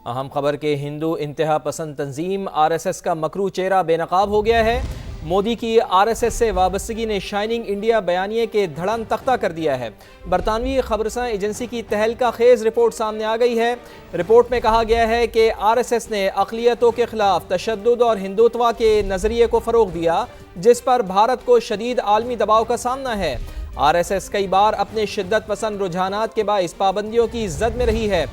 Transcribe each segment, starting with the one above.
اہم خبر کے ہندو انتہا پسند تنظیم RSS کا مکروہ چہرہ بے نقاب ہو گیا ہے۔ مودی کی RSS سے وابستگی نے شائننگ انڈیا بیانیے کے دھڑم تختہ کر دیا ہے۔ برطانوی خبررساں ایجنسی کی تہلکہ خیز رپورٹ سامنے آ گئی ہے۔ رپورٹ میں کہا گیا ہے کہ RSS نے اقلیتوں کے خلاف تشدد اور ہندوتوا کے نظریے کو فروغ دیا، جس پر بھارت کو شدید عالمی دباؤ کا سامنا ہے۔ RSS کئی بار اپنے شدت پسند رجحانات کے باعث پابندیوں کی زد میں رہی ہے۔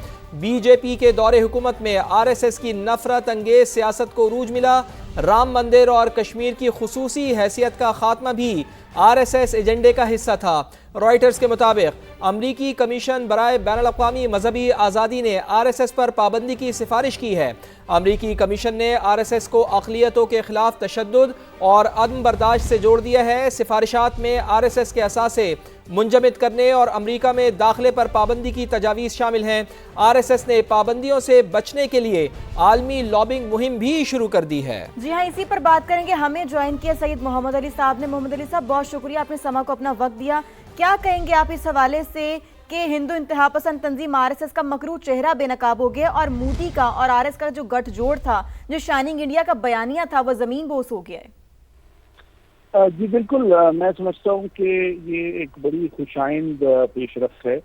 BJP کے دور حکومت میں RSS کی نفرت انگیز سیاست کو عروج ملا۔ رام مندر اور کشمیر کی خصوصی حیثیت کا خاتمہ بھی RSS ایجنڈے کا حصہ تھا۔ رائٹرز کے مطابق امریکی کمیشن برائے بین الاقوامی مذہبی آزادی نے RSS پر پابندی کی سفارش کی ہے۔ امریکی کمیشن نے RSS کو اقلیتوں کے خلاف تشدد اور عدم برداشت سے جوڑ دیا ہے۔ سفارشات میں RSS کے اثاثے منجمد کرنے اور امریکہ میں داخلے پر پابندی کی تجاویز شامل ہیں۔ RSS نے پابندیوں سے بچنے کے لیے عالمی لابنگ مہم بھی شروع کر دی ہے۔ جی ہاں، اسی پر بات کریں گے۔ ہمیں جوائن کیا سید محمد علی صاحب نے۔ محمد علی صاحب، بہت شکریہ، آپ نے سما کو اپنا وقت دیا۔ کیا کہیں گے آپ اس حوالے سے کہ ہندو انتہا پسند تنظیم RSS کا مکروہ چہرہ بے نقاب ہو گیا اور مودی کا اور RSS کا جو گٹھ جوڑ تھا، جو شائننگ انڈیا کا بیانیہ تھا، وہ زمین بوس ہو گیا ہے؟ جی بالکل، میں سمجھتا ہوں کہ یہ ایک بڑی خوشائند پیش رفت ہے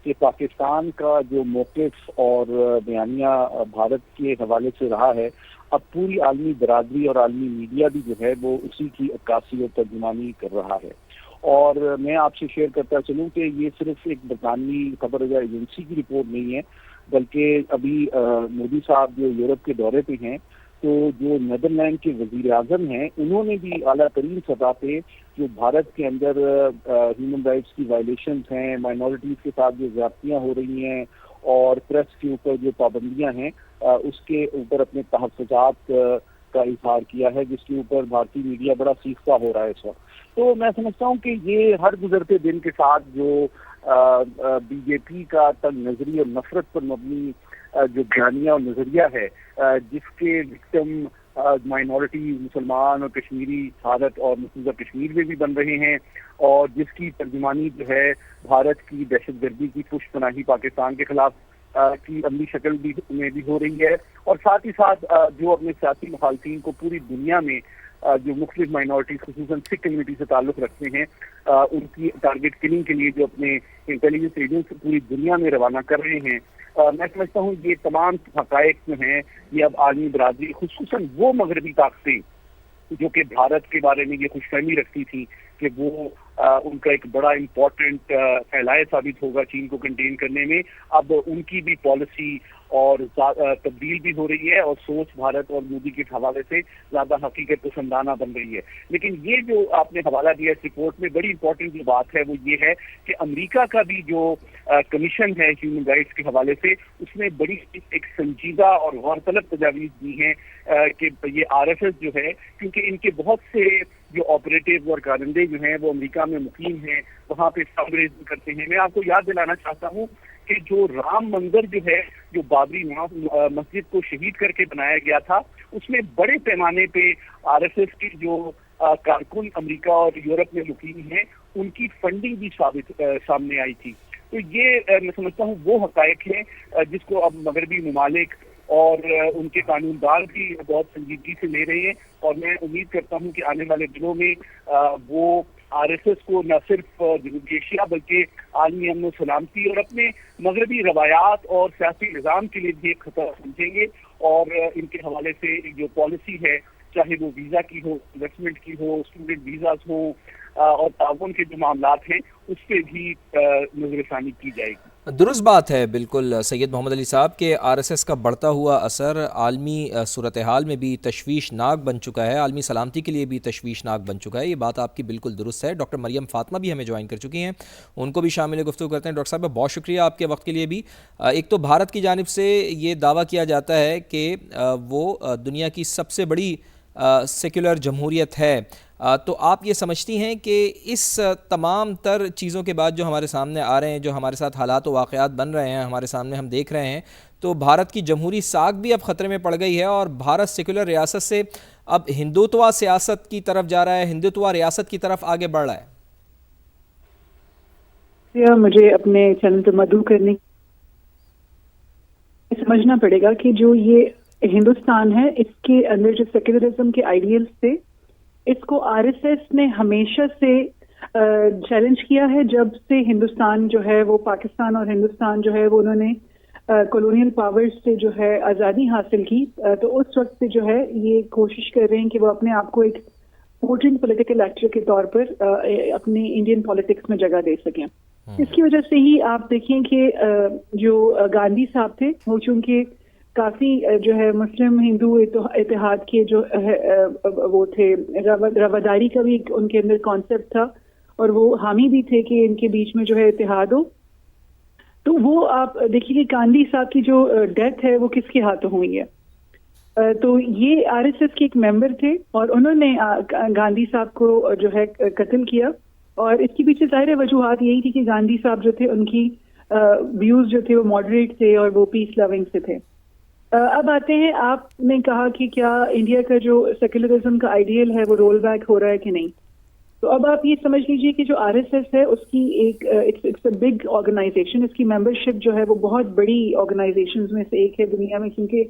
کہ پاکستان کا جو موقف اور بیانیہ بھارت کے حوالے سے رہا ہے، اب پوری عالمی برادری اور عالمی میڈیا بھی جو ہے وہ اسی کی عکاسی اور ترجمانی کر رہا ہے۔ اور میں آپ سے شیئر کرتا چلوں کہ یہ صرف ایک برطانوی خبر رساں ایجنسی کی رپورٹ نہیں ہے، بلکہ ابھی مودی صاحب جو یورپ کے دورے پہ ہیں، تو جو نیدرلینڈ کے وزیر اعظم ہیں، انہوں نے بھی اعلیٰ ترین سطح پہ جو بھارت کے اندر ہیومن رائٹس کی وائلیشنز ہیں، مائنورٹیز کے ساتھ جو زیادتیاں ہو رہی ہیں اور پریس کے اوپر جو پابندیاں ہیں، اس کے اوپر اپنے تحفظات کا اظہار کیا ہے، جس کے اوپر بھارتی میڈیا بڑا سیکھتا ہو رہا ہے اس وقت۔ تو میں سمجھتا ہوں کہ یہ ہر گزرتے دن کے ساتھ جو BJP کا تنگ نظری اور نفرت پر مبنی جو بیانیہ اور نظریہ ہے، جس کے وکٹم مائنورٹی مسلمان اور کشمیری بھارت اور مقبوضہ کشمیر میں بھی بن رہے ہیں، اور جس کی ترجمانی جو ہے بھارت کی دہشت گردی کی پشت پناہی پاکستان کے خلاف کی عملی شکل میں بھی ہو رہی ہے، اور ساتھ ہی ساتھ جو اپنے سیاسی مخالفین کو پوری دنیا میں جو مختلف مائنورٹیز خصوصاً سکھ کمیونٹی سے تعلق رکھتے ہیں، ان کی ٹارگٹ کلنگ کے لیے جو اپنے انٹیلیجنس ایجنٹس پوری دنیا میں روانہ کر رہے ہیں، میں سمجھتا ہوں یہ تمام حقائق جو ہیں یہ اب عالمی برادری، خصوصاً وہ مغربی طاقتیں جو کہ بھارت کے بارے میں یہ خوش فہمی رکھتی تھی کہ وہ ان کا ایک بڑا امپورٹنٹ فیلائے ثابت ہوگا چین کو کنٹین کرنے میں، اب ان کی بھی پالیسی اور تبدیل بھی ہو رہی ہے، اور سوچ بھارت اور مودی کے حوالے سے زیادہ حقیقت پسندانہ بن رہی ہے۔ لیکن یہ جو آپ نے حوالہ دیا اس رپورٹ میں، بڑی امپورٹنٹ جو بات ہے وہ یہ ہے کہ امریکہ کا بھی جو کمیشن ہے ہیومن رائٹس کے حوالے سے، اس نے بڑی ایک سنجیدہ اور غور طلب تجاویز دی ہیں کہ یہ RSS جو ہے، کیونکہ ان کے بہت سے جو آپریٹو اور کارندے جو ہیں وہ امریکہ میں مقیم ہیں، وہاں پہ فنڈ کرتے ہیں۔ میں آپ کو یاد دلانا چاہتا ہوں کہ جو رام مندر جو ہے، جو بابری مسجد کو شہید کر کے بنایا گیا تھا، اس میں بڑے پیمانے پہ RSS کی جو کارکن امریکہ اور یورپ میں مقیم ہیں، ان کی فنڈنگ بھی سامنے آئی تھی۔ تو یہ میں سمجھتا ہوں وہ حقائق ہیں جس کو اب مغربی ممالک اور ان کے قانون دار بھی بہت سنجیدگی سے لے رہے ہیں، اور میں امید کرتا ہوں کہ آنے والے دنوں میں وہ RSS کو نہ صرف جنوبی ایشیا بلکہ عالمی امن و سلامتی اور اپنے مغربی روایات اور سیاسی نظام کے لیے بھی ایک خطرہ سمجھیں گے، اور ان کے حوالے سے جو پالیسی ہے، چاہے وہ ویزا کی ہو، انویسٹمنٹ کی ہو، اسٹوڈنٹ ویزاز ہوں، اور تعاون کے جو معاملات ہیں اس پہ بھی نظر ثانی کی جائے گی۔ درست بات ہے بالکل سید محمد علی صاحب کہ RSS کا بڑھتا ہوا اثر عالمی صورتحال میں بھی تشویشناک بن چکا ہے، عالمی سلامتی کے لیے بھی تشویشناک بن چکا ہے۔ یہ بات آپ کی بالکل درست ہے۔ ڈاکٹر مریم فاطمہ بھی ہمیں جوائن کر چکی ہیں، ان کو بھی شامل گفتگو کرتے ہیں۔ ڈاکٹر صاحب بہت شکریہ آپ کے وقت کے لیے بھی۔ ایک تو بھارت کی جانب سے یہ دعویٰ کیا جاتا ہے کہ وہ دنیا کی سب سے بڑی سیکولر جمہوریت ہے، تو آپ یہ سمجھتی ہیں کہ اس تمام تر چیزوں کے بعد جو ہمارے سامنے آ رہے ہیں، جو ہمارے ساتھ حالات و واقعات بن رہے ہیں، ہمارے سامنے ہم دیکھ رہے ہیں، تو بھارت کی جمہوری ساکھ بھی اب خطرے میں پڑ گئی ہے اور بھارت سیکولر ریاست سے اب ہندوتوا سیاست کی طرف جا رہا ہے، ہندوتوا ریاست کی طرف آگے بڑھ رہا ہے؟ مجھے اپنے چینل پہ مدعو کرنے سمجھنا پڑے گا کہ جو یہ ہندوستان ہے اس کے اندر جو سیکولرزم کے آئیڈیلز تھے اس کو آر ایس ایس نے ہمیشہ سے چیلنج کیا ہے. جب سے ہندوستان جو ہے وہ پاکستان اور ہندوستان جو ہے وہ انہوں نے کولونیل پاورز سے جو ہے آزادی حاصل کی, تو اس وقت سے جو ہے یہ کوشش کر رہے ہیں کہ وہ اپنے آپ کو ایک پورٹنٹ پولیٹیکل ایکٹر کے طور پر اپنی انڈین پالیٹکس میں جگہ دے سکیں. اس کی وجہ سے ہی آپ دیکھیں کہ جو گاندھی صاحب تھے وہ چونکہ کافی جو ہے مسلم ہندو اتحاد کے جو وہ تھے, رواداری کا بھی ان کے اندر کانسیپٹ تھا اور وہ حامی بھی تھے کہ ان کے بیچ میں جو ہے اتحاد ہو. تو وہ آپ دیکھیے کہ گاندھی صاحب کی جو ڈیتھ ہے وہ کس کے ہاتھوں ہوئی ہے. تو یہ آر ایس ایس کے ایک ممبر تھے اور انہوں نے گاندھی صاحب کو جو ہے قتل کیا, اور اس کے پیچھے ظاہر وجوہات یہی تھی کہ گاندھی صاحب جو تھے ان کی ویوز جو تھے وہ ماڈریٹ تھے اور وہ پیس لونگ سے تھے. اب آتے ہیں, آپ نے کہا کہ کیا انڈیا کا جو سیکولرزم کا آئیڈیل ہے وہ رول بیک ہو رہا ہے کہ نہیں. تو اب آپ یہ سمجھ لیجئے کہ جو آر ایس ایس ہے اس کی ایک اٹس اے بگ آرگنائزیشن, اس کی ممبرشپ جو ہے وہ بہت بڑی آرگنائزیشنز میں سے ایک ہے دنیا میں, کیونکہ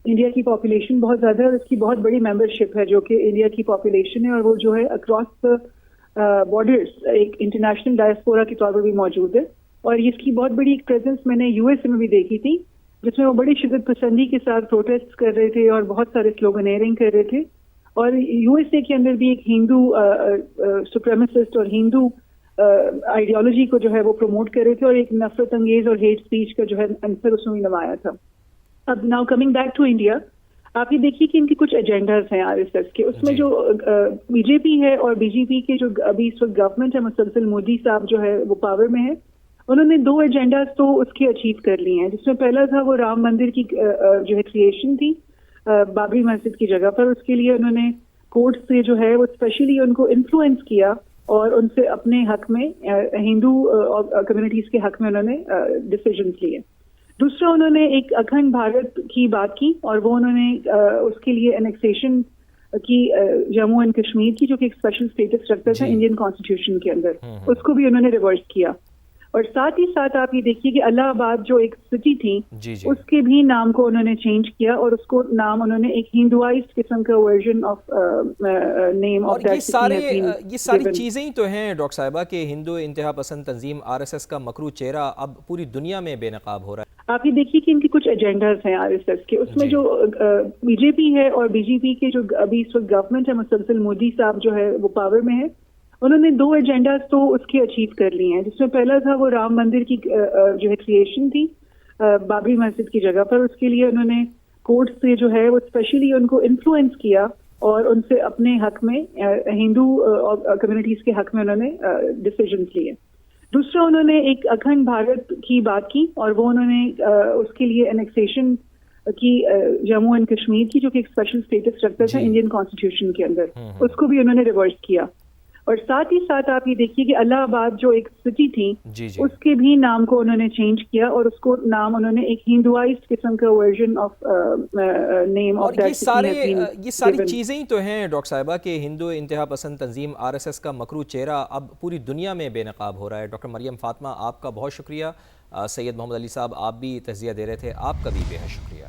انڈیا کی پاپولیشن بہت زیادہ ہے اور اس کی بہت بڑی ممبرشپ ہے جو کہ انڈیا کی پاپولیشن ہے, اور وہ جو ہے اکراس بارڈرز ایک انٹرنیشنل ڈائسپورا کے طور پر بھی موجود ہے. اور اس کی بہت بڑی ایک پریزنس میں نے یو ایس اے میں بھی دیکھی تھی, جس میں وہ بڑی شدت پسندی کے ساتھ پروٹیسٹ کر رہے تھے اور بہت سارے سلوگنیئرنگ کر رہے تھے. اور یو ایس اے کے اندر بھی ایک ہندو سپریمسسٹ اور ہندو آئیڈیالوجی کو جو ہے وہ پروموٹ کر رہے تھے, اور ایک نفرت انگیز اور ہیٹ اسپیچ کا جو ہے عنصر اس میں بھی نمایا تھا. اب now coming back to India, آپ یہ دیکھیے کہ ان کے کچھ ایجنڈاز ہیں آر ایس ایس کے. اس میں جو بی جے پی ہے اور بی جے پی کے جو ابھی اس وقت گورنمنٹ ہے مسلسل مودی صاحب جو ہے وہ پاور میں ہے, انہوں نے 2 ایجنڈاز تو اس کے اچیو کر لیے ہیں, جس میں پہلا تھا وہ رام مندر کی جو ہے کریشن تھی بابری مسجد کی جگہ پر. اس کے لیے انہوں نے کورٹ سے جو ہے وہ اسپیشلی ان کو انفلوئنس کیا اور ان سے اپنے حق میں ہندو کمیونٹیز کے حق میں انہوں نے ڈیسیجنز لیے. دوسرا انہوں نے ایک اکھنڈ بھارت کی بات کی, اور وہ انہوں نے اس کے لیے انیکسیشن کی جموں اینڈ کشمیر کی, جو کہ ایک اسپیشل اسٹیٹس رکھتا تھا انڈین کانسٹیٹیوشن کے اندر, اس کو بھی انہوں نے ریورس کیا. اور ساتھ ہی ساتھ آپ یہ دیکھیے کہ الہ آباد جو ایک سٹی تھی اس کے بھی نام کو انہوں نے چینج کیا, اور اس کو نام انہوں نے ایک ہندوائزڈ قسم کا version of name of that. یہ ساری چیزیں ہی تو ہیں ڈاکٹر صاحبہ کہ ہندو انتہا پسند تنظیم آر ایس ایس کا مکروہ چہرہ اب پوری دنیا میں بے نقاب ہو رہا ہے. آپ یہ دیکھیے کہ ان کے کچھ ایجنڈاز ہیں آر ایس ایس کے. اس میں جو بی جے پی ہے اور بی جے پی کے جو ابھی اس وقت گورنمنٹ ہے مسلسل مودی صاحب جو ہے وہ پاور میں ہے, انہوں نے 2 ایجنڈاز تو اس کے اچیو کر لیے ہیں, جس میں پہلا تھا وہ رام مندر کی جو ہے کریشن تھی بابری مسجد کی جگہ پر. اس کے لیے انہوں نے کورٹ سے جو ہے وہ اسپیشلی ان کو انفلوئنس کیا اور ان سے اپنے حق میں ہندو کمیونٹیز کے حق میں انہوں نے ڈیسیجنز لیے. دوسرا انہوں نے ایک اکھنڈ بھارت کی بات کی, اور وہ انہوں نے اس کے لیے انیکسیشن کی جموں اینڈ کشمیر کی, جو کہ ایک اسپیشل اسٹیٹس رکھتا تھا انڈین کانسٹیٹیوشن کے اندر, اس کو بھی انہوں نے ریورس کیا. اور ساتھ ہی ساتھ آپ یہ دیکھیے کہ الہ آباد جو ایک سٹی تھی اس کے بھی نام کو انہوں نے چینج کیا, اور اس کو نام انہوں نے ایک ہندوائزڈ قسم کا version of name of that. یہ ساری چیزیں ہی تو ہیں ڈاکٹر صاحبہ کہ ہندو انتہا پسند تنظیم آر ایس ایس کا مکروہ چہرہ اب پوری دنیا میں بے نقاب ہو رہا ہے. ڈاکٹر مریم فاطمہ, آپ کا بہت شکریہ. سید محمد علی صاحب, آپ بھی تجزیہ دے رہے تھے, آپ کا بھی بے حد شکریہ.